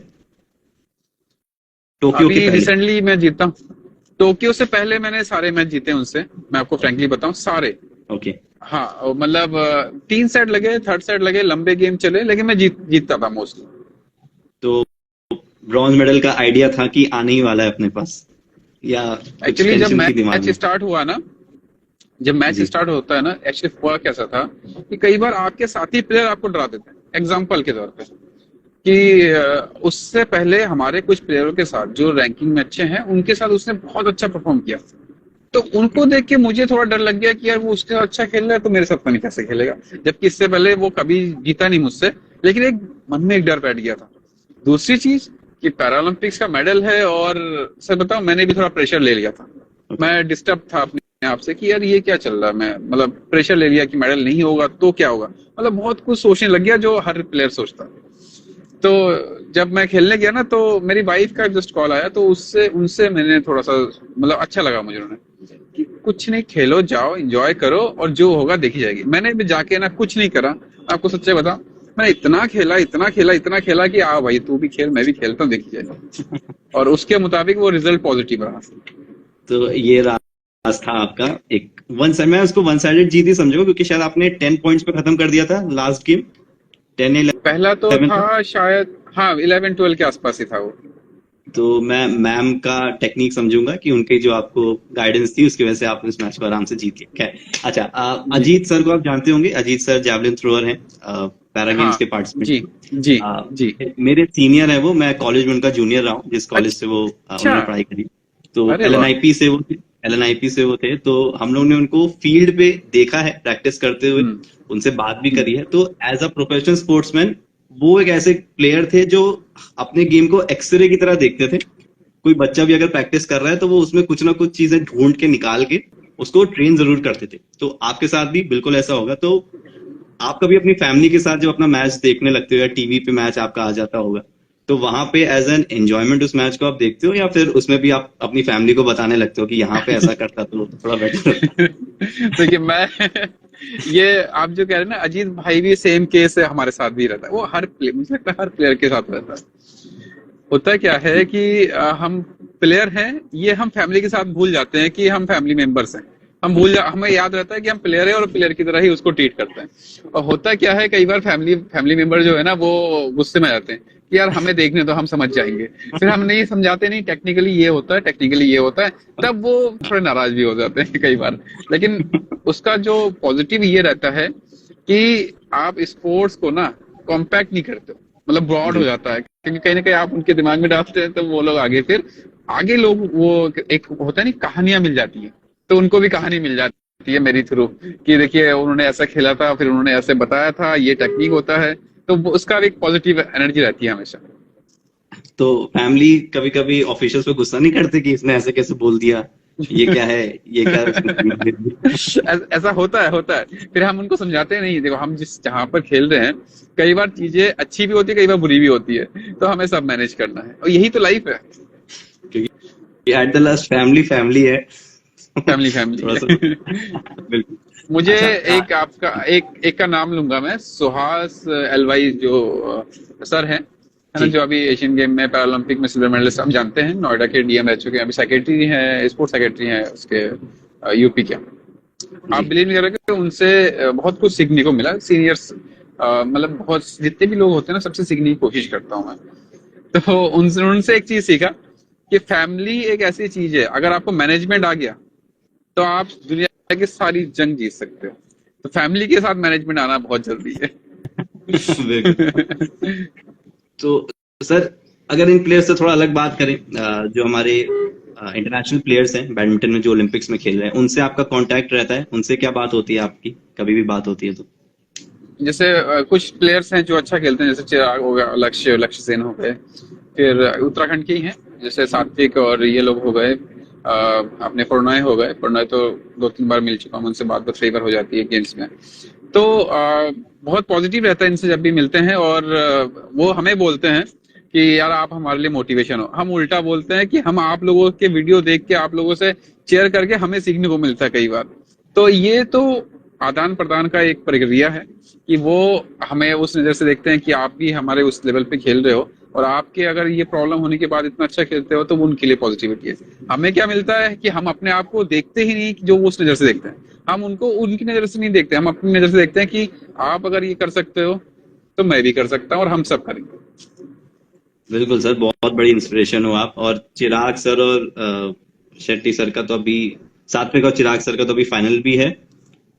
टोक्यो के पहले? रिसेंटली मैं जीता हूँ। टोक्यो से पहले मैंने सारे मैच जीते उनसे, मैं आपको फ्रैंकली बताऊं, सारे। ओके। हाँ मतलब 3 सेट लगे, 3rd सेट लगे, लंबे गेम चले, लेकिन मैं जीतता था मोस्टली। तो ब्रॉन्ज मेडल का आइडिया था कि आने ही वाला है अपने पास, या एक्चुअली जब मैच स्टार्ट हुआ ना, जब मैच स्टार्ट होता है ना, एक्चुअली हुआ कैसा था कि कई बार आपके साथी प्लेयर आपको डरा देते हैं, एग्जाम्पल के तौर पे, कि उससे पहले हमारे कुछ प्लेयरों के साथ जो रैंकिंग में अच्छे हैं उनके साथ उसने बहुत अच्छा परफॉर्म किया, तो उनको देख के मुझे थोड़ा डर लग गया कि यार वो उसके अच्छा खेल रहा है तो मेरे साथ तो नहीं कैसे खेलेगा, जबकि इससे पहले वो कभी जीता नहीं मुझसे, लेकिन एक मन में एक डर बैठ गया था। दूसरी चीज कि पैरालंपिक्स का मेडल है, और सर बताओ मैंने भी थोड़ा प्रेशर ले लिया था, मैं डिस्टर्ब था अपने आप से कि यार ये क्या चल रहा है, मैं मतलब प्रेशर ले लिया कि मेडल नहीं होगा तो क्या होगा, मतलब बहुत कुछ सोचने लग गया जो हर प्लेयर सोचता है। तो जब मैं खेलने गया ना, तो मेरी वाइफ का जस्ट कॉल आया, तो उनसे मैंने थोड़ा सा मतलब अच्छा लगा मुझे, उन्होंने कि कुछ नहीं, खेलो, जाओ, एंजॉय करो, और जो होगा देखी जाएगी। मैंने भी जाके ना कुछ नहीं करा, आपको सच्चे बताऊं, मैंने इतना खेला कि आ भाई तू भी खेल, मैं भी खेलता हूँ, देखी जाएगी। और उसके मुताबिक वो रिजल्ट पॉजिटिव रहा। तो ये रहा पास था आपका एक मैं उसको वन साइडेड जीत ही समझूंगा, क्योंकि शायद आपने 10 पॉइंट्स पे खत्म कर दिया था लास्ट गेम, 10 पहला तो 11 था था। शायद, हाँ 11-12 के आसपास ही था वो। तो मैं मैम का टेक्निक समझूंगा कि उनकी जो आपको गाइडेंस थी उसकी वजह से आप इस मैच को आराम से जीत गए। खैर, अच्छा, जी अजीत सर को आप जानते होंगे। अजीत सर जैवलिन थ्रोअर हैं, पैरा गेम्स हाँ के पार्टिसिपेंट। जी जी जी। मेरे सीनियर है वो, मैं कॉलेज में उनका जूनियर रहा हूँ, जिस कॉलेज से वो अच्छा, उन्होंने पढ़ाई करी। तो अरे वाह। एलएनआईपी से वो थे। एलएनआईपी से वो थे, तो हम लोग ने उनको फील्ड पे देखा है प्रैक्टिस करते हुए, हम्म उनसे बात भी हम्म करी है। तो एज अ प्रोफेशनल स्पोर्ट्समैन वो एक ऐसे प्लेयर थे जो अपने गेम को एक्सरे की तरह देखते थे। कोई बच्चा भी अगर प्रैक्टिस कर रहा है तो वो उसमें कुछ ना कुछ चीजें ढूंढ के निकाल के उसको ट्रेन जरूर करते थे। तो आपके साथ भी बिल्कुल ऐसा होगा। तो आप कभी अपनी फैमिली के साथ जब अपना मैच देखने लगते हो या टीवी पे मैच आपका आ जाता होगा, तो वहां पे एज एन एंजॉयमेंट उस मैच को आप देखते हो, या फिर उसमें भी आप अपनी फैमिली को बताने लगते हो कि यहाँ पे ऐसा करता तो थोड़ा बेटर होता? देखिए मैं ये आप जो कह रहे हैं ना, अजीत भाई भी सेम केस है, हमारे साथ भी रहता है। वो हर प्लेयर, मुझे लगता है हर प्लेयर के साथ रहता है। होता क्या है कि हम प्लेयर हैं, ये हम फैमिली के साथ भूल जाते हैं कि हम फैमिली मेंबर्स हैं। हमें याद रहता है कि हम प्लेयर हैं और प्लेयर की तरह ही उसको ट्रीट करते हैं। और होता क्या है, कई बार फैमिली मेंबर जो है ना, वो गुस्से में आ जाते हैं कि यार हमें देखने तो हम समझ जाएंगे। फिर हम नहीं समझाते, नहीं टेक्निकली ये होता है, टेक्निकली ये होता है, तब वो थोड़े नाराज भी हो जाते हैं कई बार। लेकिन उसका जो पॉजिटिव ये रहता है कि आप स्पोर्ट्स को ना कॉम्पैक्ट नहीं करते हो, मतलब ब्रॉड हो जाता है, क्योंकि कहीं ना कहीं आप उनके दिमाग में डालते हैं तो वो लोग आगे लोग वो एक होता है नहीं, कहानियां मिल जाती हैं। तो उनको भी कहानी मिल जाती है मेरी थ्रू, कि देखिए उन्होंने ऐसा खेला था, फिर उन्होंने ऐसे बताया था, ये टेक्निक होता है। तो उसका भी एक पॉजिटिव एनर्जी रहती है हमेशा। तो फैमिली कभी कभी ऑफिशियल्स पे गुस्सा नहीं करते कि इसने ऐसे कैसे बोल दिया, ये क्या है, ये क्या है? ऐसा होता है। फिर हम उनको समझाते हैं, नहीं देखो हम जहाँ पर खेल रहे हैं, कई बार चीजें अच्छी भी होती है, कई बार बुरी भी होती है, तो हमें सब मैनेज करना है, और यही तो लाइफ है। क्योंकि at the last family family है। फैमिली थोड़ा सा फैमिली। बिल्कुल। मुझे अच्छा, एक आपका एक का नाम लूंगा मैं, सुहास एलवाई जो सर है ना, जी जो अभी एशियन गेम में पैरालंपिक में सिल्वर मेडलिस्ट आप जानते हैं, नोएडा के डीएम रह चुके हैं, अभी सेक्रेटरी हैं, स्पोर्ट्स सेक्रेटरी हैं उसके, यूपी के। आप जी। बिलीव नहीं करोगे, उनसे बहुत कुछ सीखने को मिला। सीनियर्स मतलब बहुत जितने भी लोग होते हैं ना, सबसे सीखने की कोशिश करता हूँ मैं। तो उनसे उनसे एक चीज सीखा कि फैमिली एक ऐसी चीज है, अगर आपको मैनेजमेंट आ गया तो आप दुनिया की सारी जंग जीत सकते हो। तो फैमिली के साथ मैनेजमेंट आना बहुत जल्दी है। बिल्कुल। तो सर, अगर इन प्लेयर्स से थोड़ा अलग बात करें, जो हमारे इंटरनेशनल प्लेयर्स हैं बैडमिंटन में जो ओलंपिक्स में खेल रहे हैं, उनसे आपका कांटेक्ट रहता है? उनसे क्या बात होती है आपकी, कभी भी बात होती है तो? जैसे कुछ प्लेयर्स हैं जो अच्छा खेलते हैं, जैसे चिराग हो गया, लक्ष्य सेन हो गए, फिर उत्तराखंड के ही हैं जैसे सात्विक, और ये लोग हो गए, अपने प्रणय हो गए। प्रणय तो 2-3 बार मिल चुका हूँ उनसे, बात फेवर हो जाती है गेम्स में। तो बहुत पॉजिटिव रहता है इनसे जब भी मिलते हैं, और वो हमें बोलते हैं कि यार आप हमारे लिए मोटिवेशन हो। हम उल्टा बोलते हैं कि हम आप लोगों के वीडियो देख के, आप लोगों से शेयर करके हमें सीखने को मिलता है कई बार। तो ये तो आदान प्रदान का एक प्रक्रिया है कि वो हमें उस नजर से देखते हैं कि आप भी हमारे उस लेवल पे खेल रहे हो, और आपके अगर ये प्रॉब्लम होने के बाद इतना अच्छा खेलते हो, तो वो उनके लिए पॉजिटिविटी है। हमें क्या मिलता है कि हम अपने आप को देखते ही नहीं जो वो उस नजर से देखते हैं, हम उनको उनकी नजर से नहीं देखते, हम अपनी नजर से देखते हैं कि आप अगर ये कर सकते हो तो मैं भी कर सकता हूँ, और हम सब करेंगे। बिल्कुल सर, बहुत बड़ी इंस्पिरेशन हो आप। और चिराग सर और शेट्टी सर का तो अभी, सात्विक और चिराग सर का तो अभी फाइनल भी है,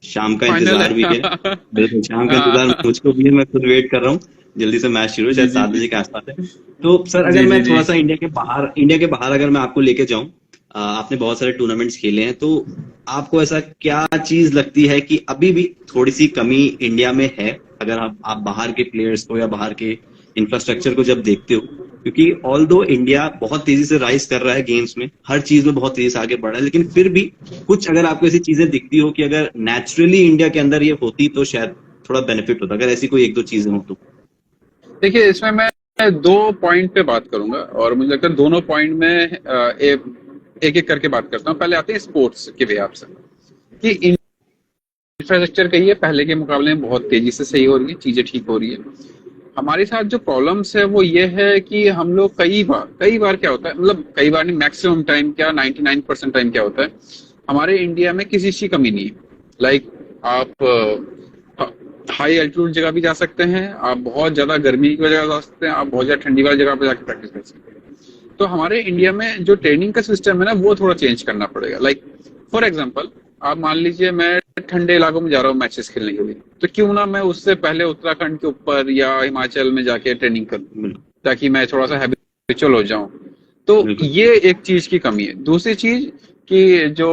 शाम का फाइनल इंतजार भी है। है। बिल्कुल, शाम का इंतजार हाँ, मुझको भी है, मैं खुद वेट कर रहा हूँ। जल्दी से मैच शुरू है, जी शायद जी 7 जी बजे के आसपास है। तो सर, अगर जी जी मैं जी। थोड़ा सा इंडिया के बाहर अगर मैं आपको लेके जाऊं, आपने बहुत सारे टूर्नामेंट्स खेले हैं, तो आपको ऐसा क्या चीज लगती है कि अभी भी थोड़ी सी कमी इंडिया में है, अगर आप बाहर के प्लेयर्स को या बाहर के इंफ्रास्ट्रक्चर को जब देखते हो? क्योंकि ऑल दो इंडिया बहुत तेजी से राइज कर रहा है गेम्स में, हर चीज में बहुत तेजी से आगे बढ़ रहा है, लेकिन फिर भी कुछ अगर आपको ऐसी चीजें दिखती हो कि अगर नेचुरली इंडिया के अंदर ये होती तो शायद थोड़ा बेनिफिट होता, अगर ऐसी कोई 1-2 चीजें हो तो? देखिए इसमें मैं दो पॉइंट पे बात करूंगा, और मुझे लगता है दोनों पॉइंट में एक एक करके बात करता हूँ। पहले आते हैं स्पोर्ट्स के वे से, कि इंफ्रास्ट्रक्चर कही है पहले के मुकाबले में बहुत तेजी से सही हो रही है, चीजें ठीक हो रही है। हमारे साथ जो प्रॉब्लम्स है वो ये है कि हम लोग कई बार क्या होता है, मतलब कई बार नहीं, मैक्सिमम टाइम क्या, 99% टाइम क्या होता है, हमारे इंडिया में किसी चीज की कमी नहीं है। लाइक आप हाई एल्टीट्यूड जगह भी जा सकते हैं, आप बहुत ज्यादा गर्मी की वजह जा सकते हैं, आप बहुत ज्यादा ठंडी वाली जगह पे जाकर प्रैक्टिस कर सकते हैं। तो हमारे इंडिया में जो ट्रेनिंग का सिस्टम है ना, वो थोड़ा चेंज करना पड़ेगा। लाइक फॉर एग्जाम्पल, आप मान लीजिए मैं ठंडे इलाकों में जा रहा हूँ मैचेस खेलने के लिए, तो क्यों ना मैं उससे पहले उत्तराखंड के ऊपर या हिमाचल में जाके ट्रेनिंग करूँ, बिल्कुल ताकि मैं थोड़ा सा हैबिचुअल हो जाऊं। तो बिल्कुल ये एक चीज की कमी है। दूसरी चीज कि जो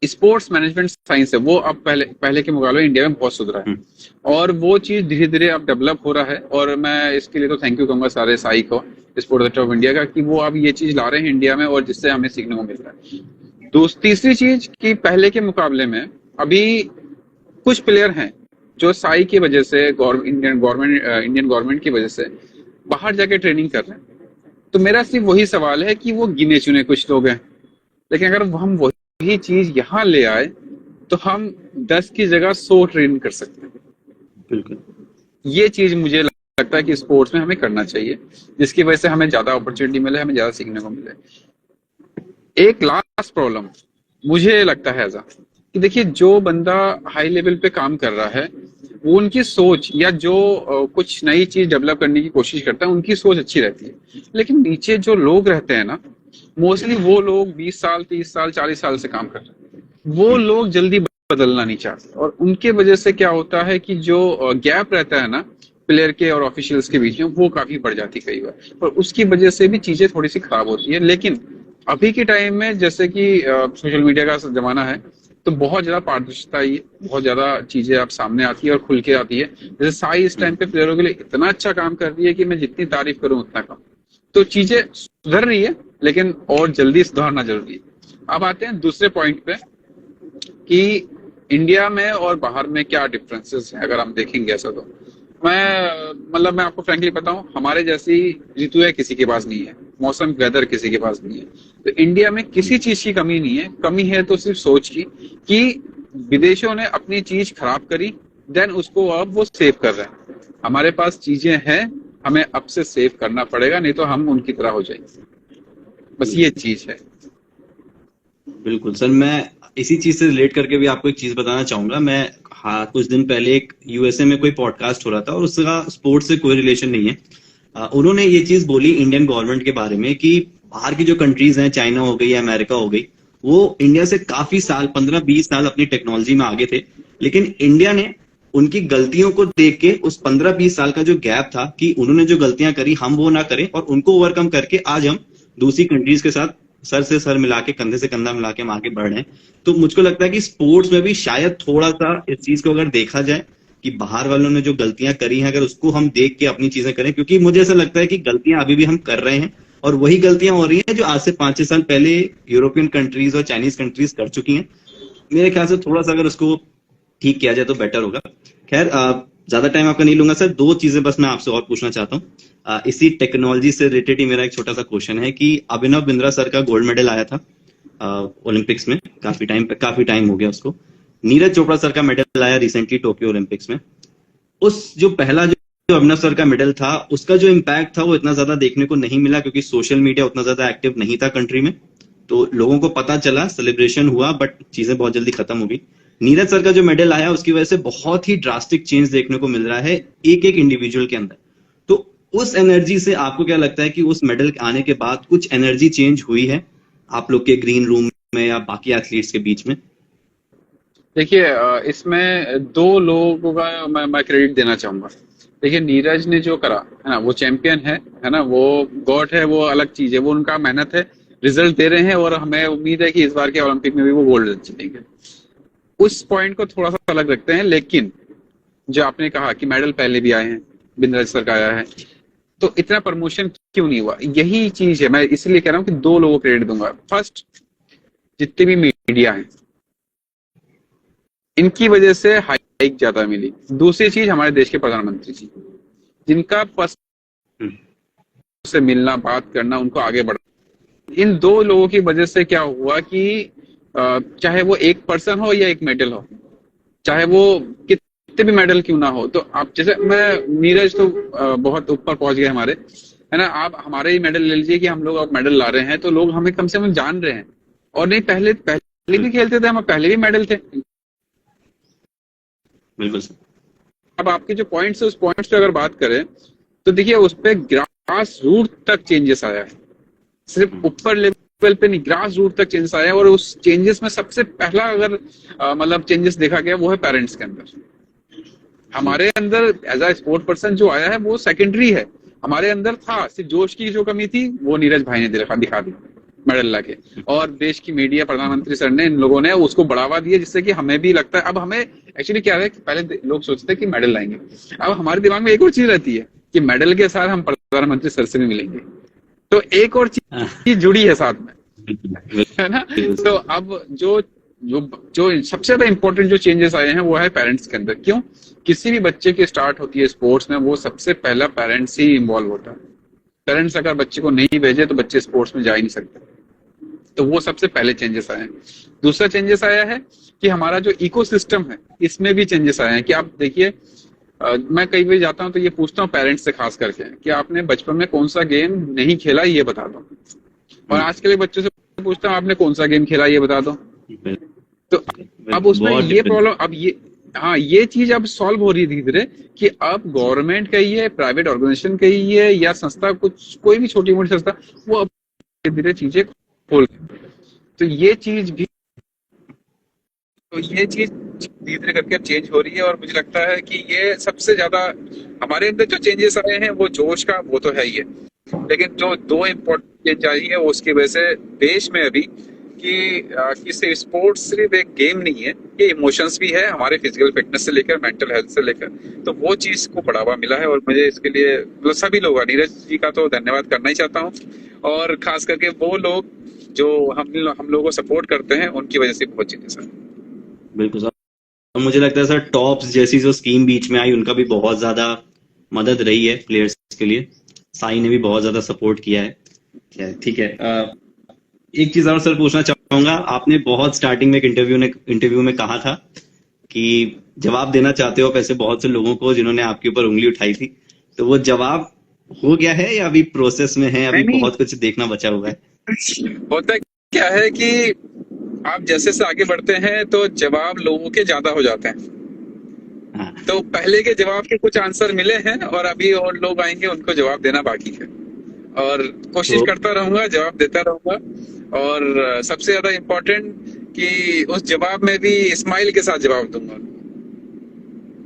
स्पोर्ट्स मैनेजमेंट साइंस है, वो अब पहले के मुकाबले इंडिया में बहुत सुधरा है, हम्म, और वो चीज धीरे धीरे अब डेवलप हो रहा है। और मैं इसके लिए तो थैंक यू कहूंगा सारे साई को, स्पोर्ट्स अथॉरिटी ऑफ इंडिया का, कि वो अब ये चीज ला रहे हैं इंडिया में, और जिससे हमें सीखने को मिल रहा है। तीसरी चीज कि पहले के मुकाबले में अभी कुछ प्लेयर हैं जो साई की वजह से, इंडियन गवर्नमेंट की वजह से बाहर जाके ट्रेनिंग कर रहे हैं। तो मेरा सिर्फ वही सवाल है कि वो गिने चुने कुछ लोग हैं, लेकिन अगर हम वही चीज यहाँ ले आए तो हम 10 की जगह 100 ट्रेन कर सकते हैं। बिल्कुल ये चीज मुझे लगता है कि स्पोर्ट्स में हमें करना चाहिए, जिसकी वजह से हमें ज्यादा अपॉर्चुनिटी मिले, हमें ज्यादा सीखने को मिले। एक लास्ट प्रॉब्लम मुझे लगता है ऐसा कि देखिए, जो बंदा हाई लेवल पे काम कर रहा है, वो उनकी सोच, या जो कुछ नई चीज डेवलप करने की कोशिश करता है, उनकी सोच अच्छी रहती है। लेकिन नीचे जो लोग रहते हैं ना, मोस्टली वो लोग 20 साल 30 साल 40 साल से काम कर रहे हैं, वो लोग जल्दी बदलना नहीं चाहते, और उनके वजह से क्या होता है कि जो गैप रहता है ना प्लेयर के और ऑफिशियल्स के बीच में, वो काफी बढ़ जाती है कई बार, और उसकी वजह से भी चीजें थोड़ी सी खराब होती है। लेकिन अभी के टाइम में जैसे कि सोशल मीडिया का जमाना है, तो बहुत ज्यादा पारदर्शिता आई है, बहुत ज्यादा चीजें आप सामने आती है और खुल के आती है। जैसे साई इस टाइम पे प्लेयरों के लिए इतना अच्छा काम कर रही है कि मैं जितनी तारीफ करूं उतना कम। तो चीजें सुधर रही है, लेकिन और जल्दी सुधारना जरूरी है। अब आते हैं दूसरे पॉइंट पे कि इंडिया में और बाहर में क्या डिफरेंसेस हैं। अगर हम देखेंगे ऐसा, तो मैं आपको फ्रैंकली बताऊं, हमारे जैसी ऋतु है किसी के पास नहीं है, मौसम वेदर किसी के पास नहीं है। तो इंडिया में किसी चीज की कमी नहीं है, कमी है तो सिर्फ सोच की, कि विदेशों ने अपनी चीज खराब करी, देन उसको अब वो सेव कर रहे हैं। हमारे पास चीजें हैं, हमें अब से सेव करना पड़ेगा, नहीं तो हम उनकी तरह हो जाएंगे। बस ये चीज है। बिल्कुल सर, मैं इसी चीज से रिलेट करके भी आपको एक चीज बताना चाहूंगा। मैं कुछ दिन पहले एक यूएसए में कोई पॉडकास्ट हो रहा था, और उसका स्पोर्ट्स से कोई रिलेशन नहीं है। उन्होंने ये चीज बोली इंडियन गवर्नमेंट के बारे में कि बाहर की जो कंट्रीज हैं, चाइना हो गई या अमेरिका हो गई, वो इंडिया से काफी साल 15-20 साल अपनी टेक्नोलॉजी में आगे थे, लेकिन इंडिया ने उनकी गलतियों को देख के उस 15-20 साल का जो गैप था, कि उन्होंने जो गलतियां करी हम वो ना करें, और उनको ओवरकम करके आज हम दूसरी कंट्रीज के साथ सर से सर मिला के, कंधे से कंधा मिला के हम आगे बढ़ रहे हैं। तो मुझको लगता है कि स्पोर्ट्स में भी शायद थोड़ा सा इस चीज को अगर देखा जाए कि बाहर वालों ने जो गलतियां करी हैं, अगर उसको हम देख के अपनी चीजें करें, क्योंकि मुझे ऐसा लगता है कि गलतियां अभी भी हम कर रहे हैं, और वही गलतियां हो रही हैं जो आज से 5-6 साल पहले यूरोपियन कंट्रीज और चाइनीज कंट्रीज कर चुकी हैं। मेरे ख्याल से थोड़ा सा अगर उसको ठीक किया जाए तो बेटर होगा। खैर, ज्यादा टाइम आपका नहीं लूंगा सर। 2 चीजें बस मैं आपसे और पूछना चाहता हूँ। इसी टेक्नोलॉजी से रिलेटेड ही मेरा एक छोटा सा क्वेश्चन है कि अभिनव बिंद्रा सर का गोल्ड मेडल आया था ओलंपिक्स में, काफी टाइम हो गया उसको। नीरज चोपड़ा सर का मेडल आया रिसेंटली टोक्यो ओलंपिक्स में। उस जो पहला जो अभिनव सर का मेडल था, उसका जो इम्पैक्ट था वो इतना ज्यादा देखने को नहीं मिला, क्योंकि सोशल मीडिया उतना ज्यादा एक्टिव नहीं था कंट्री में। तो लोगों को पता चला, सेलिब्रेशन हुआ, बट चीजें बहुत जल्दी खत्म हो गई। नीरज सर का जो मेडल आया, उसकी वजह से बहुत ही ड्रास्टिक चेंज देखने को मिल रहा है एक एक इंडिविजुअल के अंदर। तो उस एनर्जी से आपको क्या लगता है कि उस मेडल आने के बाद कुछ एनर्जी चेंज हुई है आप लोग के ग्रीन रूम में या बाकी एथलीट्स के बीच में? देखिए, इसमें 2 लोगों का मैं क्रेडिट देना चाहूंगा। देखिए, नीरज ने जो करा है ना, वो चैंपियन है ना, वो गॉड है, वो अलग चीज है, वो उनका मेहनत है, रिजल्ट दे रहे हैं, और हमें उम्मीद है कि इस बार के ओलंपिक में भी वो गोल्ड जीतेंगे। उस पॉइंट को थोड़ा सा अलग रखते हैं। लेकिन जो आपने कहा कि मेडल पहले भी आए हैं, बिंद्रा सर का आया है, तो इतना प्रमोशन क्यों नहीं हुआ? यही चीज है, मैं इसलिए कह रहा हूँ कि 2 लोगों को क्रेडिट दूंगा। फर्स्ट, जितने भी मीडिया है, इनकी वजह से हाइक ज्यादा मिली। दूसरी चीज, हमारे देश के प्रधानमंत्री जी, जिनका से मिलना, बात करना, उनको आगे बढ़ना, इन 2 लोगों की वजह से क्या हुआ कि चाहे वो एक पर्सन हो या एक मेडल हो, चाहे वो कितने भी मेडल क्यों ना हो, तो आप जैसे नीरज तो बहुत ऊपर पहुंच गए हमारे, है ना। आप हमारे ही मेडल ले लीजिए कि हम लोग अब मेडल ला रहे हैं, तो लोग हमें कम से कम जान रहे हैं। और नहीं, पहले पहले भी खेलते थे, हम पहले भी मेडल थे। बिल्कुल सर। अब आपके जो पॉइंट्स है, उस पॉइंट्स पे अगर बात करें तो देखिए उस पे ग्रास रूट तक चेंजेस आया है, सिर्फ ऊपर लेवल पे नहीं, ग्रास रूट तक चेंजेस आया है। और उस चेंजेस में सबसे पहला अगर मतलब चेंजेस देखा गया वो है पेरेंट्स के अंदर। हमारे अंदर एज अ स्पोर्ट पर्सन जो आया है वो सेकेंडरी है, हमारे अंदर था, सिर्फ जोश की जो कमी थी वो नीरज भाई ने दिखा दी मेडल लाके। और देश की मीडिया, प्रधानमंत्री सर ने, इन लोगों ने उसको बढ़ावा दिया, जिससे कि हमें भी लगता है, अब हमें एक्चुअली क्या है कि पहले लोग सोचते हैं कि मेडल लाएंगे, अब हमारे दिमाग में एक और चीज रहती है कि मेडल के साथ हम प्रधानमंत्री सर से भी मिलेंगे, तो एक और चीज जुड़ी है साथ में, है ना। तो अब जो जो जो सबसे ज्यादा इंपॉर्टेंट जो चेंजेस आए हैं वो है पेरेंट्स के अंदर। क्यों? किसी भी बच्चे की स्टार्ट होती है स्पोर्ट्स में, वो सबसे पहला पेरेंट्स ही इन्वॉल्व होता है। पेरेंट्स अगर बच्चे को नहीं भेजे तो बच्चे स्पोर्ट्स में जा ही नहीं सकते। तो वो सबसे पहले चेंजेस आए हैं। दूसरा चेंजेस आया है कि हमारा जो इकोसिस्टम है इसमें भी चेंजेस आए हैं। कि आप देखिए, मैं कई बार जाता हूँ तो ये पूछता हूँ पेरेंट्स से खास करके कि आपने बचपन में कौन सा गेम नहीं खेला ये बता दो, और आजकल के बच्चों से पूछता हूँ आपने कौन सा गेम खेला ये बता दो। तो अब उसमें ये प्रॉब्लम, अब ये, हाँ, ये चीज अब सॉल्व हो रही है धीरे धीरे कि अब गवर्नमेंट कहिए, प्राइवेट ऑर्गेनाइजेशन कहिए या संस्था, कुछ कोई भी छोटी मोटी संस्था, वो अब धीरे धीरे चीजें खोल, तो ये चीज भी, तो ये चीज धीरे धीरे करके चेंज हो रही है। और मुझे लगता है कि ये सबसे ज्यादा हमारे अंदर जो चेंजेस आए हैं वो जोश का वो तो है ही है, लेकिन जो दो इम्पोर्टेंट चेंज आई है वो उसकी वजह से देश में अभी कि स्पोर्ट्स सिर्फ एक गेम नहीं है, ये इमोशंस भी है, हमारे फिजिकल फिटनेस से लेकर मेंटल हेल्थ से लेकर, तो वो चीज को बढ़ावा मिला है। और मुझे इसके लिए मतलब सभी लोग, नीरज जी का तो धन्यवाद करना ही चाहता हूँ, और खास करके वो लोग जो हम लोगों को सपोर्ट करते हैं, उनकी वजह से बहुत चीजें सर। बिल्कुल सर। और मुझे लगता है सर टॉप्स जैसी जो स्कीम बीच में आई उनका भी बहुत ज्यादा मदद रही है प्लेयर्स के लिए। साई ने भी बहुत ज्यादा सपोर्ट किया है। ठीक है, एक चीज और सर पूछना चाहूंगा, आपने बहुत स्टार्टिंग में एक इंटरव्यू में कहा था कि जवाब देना चाहते हो आप ऐसे बहुत से लोगों को जिन्होंने आपके ऊपर उंगली उठाई थी, तो वो जवाब हो गया है या अभी प्रोसेस में है, अभी बहुत कुछ देखना बचा हुआ है? होता क्या है कि आप जैसे से आगे बढ़ते हैं तो जवाब लोगों के ज्यादा हो जाते हैं। हाँ। तो पहले के जवाब के कुछ आंसर मिले हैं और अभी और लोग आएंगे उनको जवाब देना बाकी है, और कोशिश करता रहूंगा, जवाब देता रहूंगा। और सबसे ज्यादा इम्पोर्टेंट कि उस जवाब में भी स्माइल के साथ जवाब दूंगा।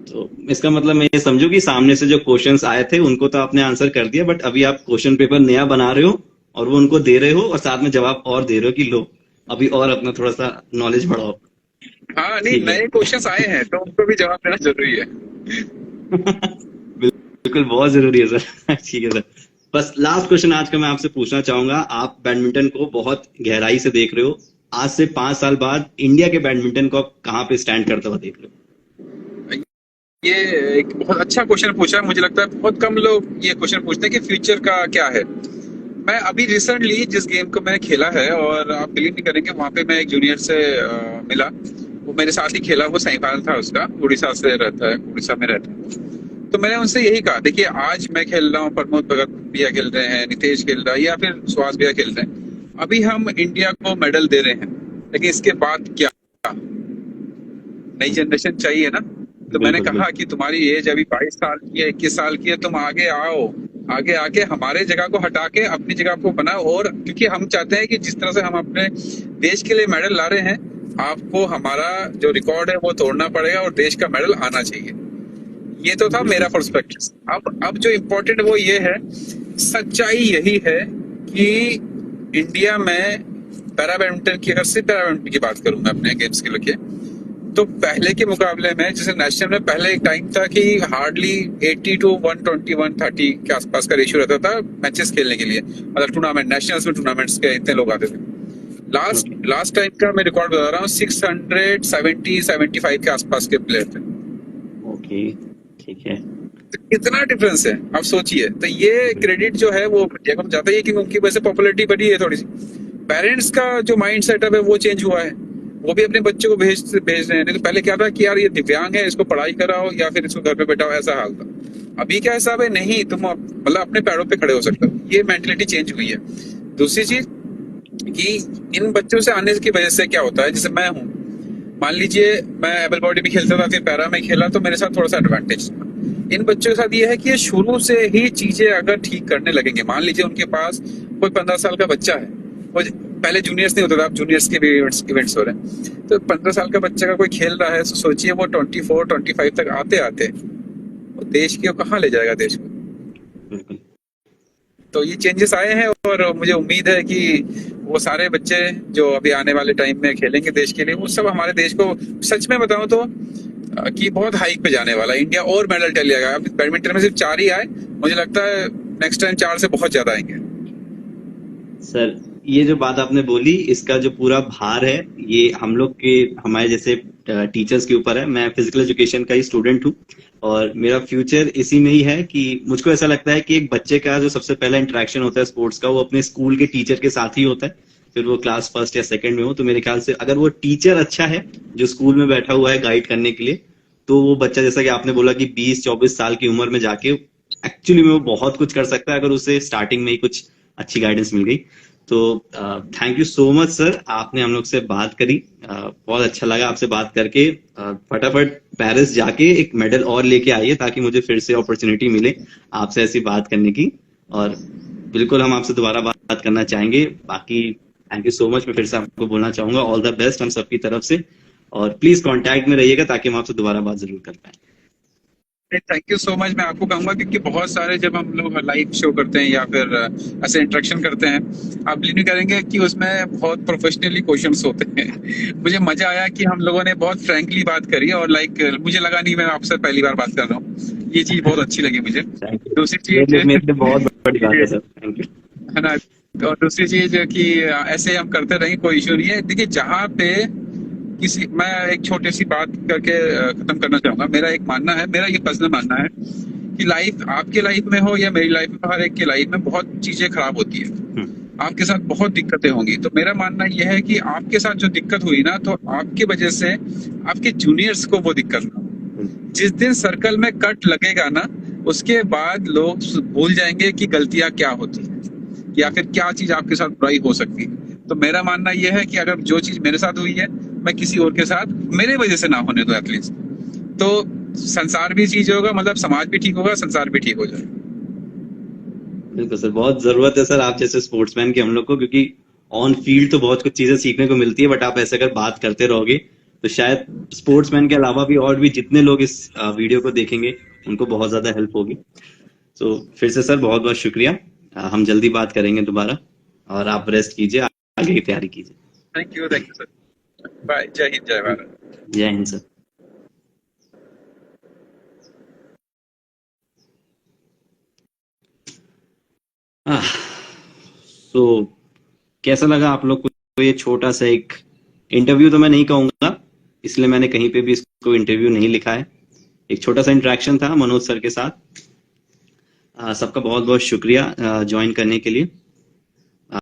तो इसका मतलब मैं ये समझू कि सामने से जो क्वेश्चंस आए थे उनको तो आपने आंसर कर दिया, बट अभी आप क्वेश्चन पेपर नया बना रहे हो और वो उनको दे रहे हो और साथ में जवाब और दे रहे हो कि लो अभी और अपना थोड़ा सा नॉलेज बढ़ाओ। हाँ, नहीं, नए क्वेश्चंस आए हैं तो उनको भी जवाब देना जरूरी है। बिल्कुल, बहुत जरूरी है सर। ठीक है सर, बस लास्ट क्वेश्चन आज का मैं आपसे पूछना चाहूंगा, आप बैडमिंटन को बहुत गहराई से देख रहे हो, आज से 5 साल बाद इंडिया के बैडमिंटन को आप कहाँ पे स्टैंड करता हुआ देख रहे हो? ये एक बहुत अच्छा क्वेश्चन पूछा। मुझे लगता है बहुत कम लोग ये क्वेश्चन पूछते हैं कि फ्यूचर का क्या है। मैं अभी रिसेंटली जिस गेम को मैंने खेला है, और आप बिलीव नहीं करेंगे, वहां पे मैं एक जूनियर से मिला, वो मेरे साथ ही खेला, वो सेमीफाइनल था उसका, उड़ीसा से रहता है, उड़ीसा में रहता है। तो मैंने उनसे यही कहा, देखिए आज मैं खेल रहा हूँ, प्रमोद भगत भैया खेल रहे हैं, नितेश खेल रहा है, या फिर सुहास भैया खेल रहे हैं, अभी हम इंडिया को मेडल दे रहे हैं, लेकिन इसके बाद क्या? नई जनरेशन चाहिए ना। तो मैंने कहा कि तुम्हारी एज अभी 22 साल की है, 21 साल की है, तुम आगे आओ, आगे आके हमारे जगह को हटा के अपनी जगह को बनाओ। और क्योंकि हम चाहते हैं कि जिस तरह से हम अपने देश के लिए मेडल ला रहे हैं, आपको हमारा जो रिकॉर्ड है वो तोड़ना पड़ेगा और देश का मेडल आना चाहिए। ये तो था मेरा पर्सपेक्टिव। अब जो इम्पोर्टेंट वो ये है, सच्चाई यही है कि इंडिया में पैरा बैडमिंटन की, अगर सिर्फ पैरा बैडमिंटन की बात करूं मैं अपने गेम्स के लिए, तो पहले के मुकाबले में, जैसे नेशनल में पहले एक टाइम था कि हार्डली 80 to 120, 130 के आसपास का रेशियो रहता था मैचेस खेलने के लिए, मतलब टूर्नामेंट, नेशनल्स में टूर्नामेंट्स के इतने लोग आते थे। लास्ट टाइम का मैं रिकॉर्ड बता रहा हूँ, 670, 75 के आसपास के प्लेयर थे। ओके, ठीक है। इतना डिफरेंस है, आप सोचिए। तो ये क्रेडिट जो है वो इंडिया को जाता है कि उनकी वजह से पॉपुलैरिटी बढ़ी है थोड़ी सी। पेरेंट्स का जो माइंड सेटअप है वो चेंज हुआ है, वो भी अपने बच्चे को भेज रहे हैं। नहीं तो पहले क्या था कि यार ये दिव्यांग है, इसको पढ़ाई कराओ या फिर इसको घर पे बैठाओ, ऐसा हाल था। अभी क्या हिसाब है, नहीं, तुम मतलब अपने पैरों पे खड़े हो सकते हो, ये मेंटलिटी चेंज हुई है। दूसरी चीज, कि इन बच्चों से आने की वजह से क्या होता है, जैसे मैं हूँ, मान लीजिए मैं एबल बॉडी भी खेलता था, फिर पैरा में खेला, तो मेरे साथ थोड़ा सा एडवांटेज था। इन बच्चों के साथ ये है कि ये शुरू से ही चीजें अगर ठीक करने लगेंगे, मान लीजिए उनके पास कोई 15 साल का बच्चा है, वो पहले जूनियर्स नहीं होता था, अब जूनियर्स के भी इवेंट्स हो रहे हैं, तो 15 साल का बच्चा का कोई खेल रहा है, तो सोचिए वो 24-25 तक आते आते वो देश को कहाँ ले जाएगा, देश को। बिल्कुल। तो ये चेंजेस आए हैं और मुझे उम्मीद है कि वो सारे बच्चे जो अभी आने वाले टाइम में खेलेंगे देश के लिए, वो सब हमारे देश को, सच में बताऊं तो कि बहुत हाइक पे जाने वाला है। इंडिया और मेडल चल जाएगा। अब बैडमिंटन में सिर्फ 4 ही आए, मुझे लगता है नेक्स्ट टाइम 4 से बहुत ज्यादा आएंगे। सर ये जो बात आपने बोली, इसका जो पूरा भार है ये हम लोग के, हमारे जैसे टीचर्स के ऊपर है। मैं फिजिकल एजुकेशन का ही स्टूडेंट हूँ और मेरा फ्यूचर इसी में ही है कि मुझको ऐसा लगता है कि एक बच्चे का जो सबसे पहला इंटरेक्शन होता है स्पोर्ट्स का, वो अपने स्कूल के टीचर के साथ ही होता है, फिर वो क्लास फर्स्ट या सेकंड में हो। तो मेरे ख्याल से अगर वो टीचर अच्छा है जो स्कूल में बैठा हुआ है गाइड करने के लिए, तो वो बच्चा, जैसा कि आपने बोला कि 20-24 साल की उम्र में जाके एक्चुअली में वो बहुत कुछ कर सकता है अगर उसे स्टार्टिंग में ही कुछ अच्छी गाइडेंस मिल गई। तो thank you so much sir, आपने हम लोग से बात करी, बहुत अच्छा लगा आपसे बात करके। फटाफट पेरिस जाके एक मेडल और लेके आइए ताकि मुझे फिर से अपॉर्चुनिटी मिले आपसे ऐसी बात करने की, और बिल्कुल हम आपसे दोबारा बात करना चाहेंगे। बाकी थैंक यू सो मच, मैं फिर से आपको बोलना चाहूंगा ऑल द बेस्ट हम सबकी तरफ से, और प्लीज कांटेक्ट में रहिएगा ताकि हम आपसे दोबारा बात जरूर कर पाए। Thank you so much. मैं आपको कहूंगा क्योंकि बहुत सारे जब हम लोग लाइव शो करते हैं या फिर ऐसे इंटरेक्शन करते हैं, आप बिलीव नहीं करेंगे कि उसमें बहुत प्रोफेशनली क्वेश्चंस होते हैं। मुझे मजा आया कि हम लोगों ने बहुत फ्रैंकली बात करी और मुझे लगा नहीं मैं आपसे पहली बार बात कर रहा हूँ, ये चीज बहुत अच्छी लगी मुझे। दूसरी चीज मेरे लिए बहुत बड़ी बात है सर, थैंक यू। है ना, और दूसरी चीज कि ऐसे हम करते रहेंगे, कोई इशू नहीं है। देखिए जहाँ पे किसी, मैं एक छोटी सी बात करके खत्म करना चाहूंगा। मेरा एक मानना है, मेरा ये पर्सनल मानना है कि लाइफ, आपके लाइफ में हो या मेरी लाइफ में, हर एक की लाइफ में बहुत चीजें खराब होती है, आपके साथ बहुत दिक्कतें होंगी। तो मेरा मानना यह है कि आपके साथ जो दिक्कत हुई ना, तो आपकी वजह से आपके जूनियर्स को वो दिक्कत ना हो। जिस दिन सर्कल में कट लगेगा ना, उसके बाद लोग भूल जाएंगे कि गलतियां क्या होती है या फिर क्या चीज आपके साथ बुराई हो सकती है। तो मेरा मानना यह है कि अगर जो चीज मेरे साथ हुई है, मैं किसी और के साथ मेरे वजह से ना होने दो एटलीस्ट, तो संसार भी चीज होगा, मतलब समाज भी ठीक होगा, संसार भी ठीक हो जाएगा। बिल्कुल सर, बहुत जरूरत है सर आप जैसे स्पोर्ट्समैन की हम लोग को, क्योंकि ऑन फील्ड तो बहुत कुछ चीजें सीखने को मिलती है, बट आप ऐसे अगर बात करते रहोगे तो शायद स्पोर्ट्समैन के अलावा भी और भी जितने लोग इस वीडियो को देखेंगे उनको बहुत ज्यादा हेल्प होगी। तो फिर से सर बहुत बहुत शुक्रिया, हम जल्दी बात करेंगे दोबारा, और आप रेस्ट कीजिए, आगे की तैयारी कीजिए। थैंक यू सर, बाय, जय हिंद, जय भारत। जय हिंद सर। तो कैसा लगा आप लोग को ये छोटा सा एक इंटरव्यू? तो मैं नहीं कहूंगा, इसलिए मैंने कहीं पे भी इसको इंटरव्यू नहीं लिखा है, एक छोटा सा इंटरेक्शन था मनोज सर के साथ। सबका बहुत बहुत शुक्रिया ज्वाइन करने के लिए।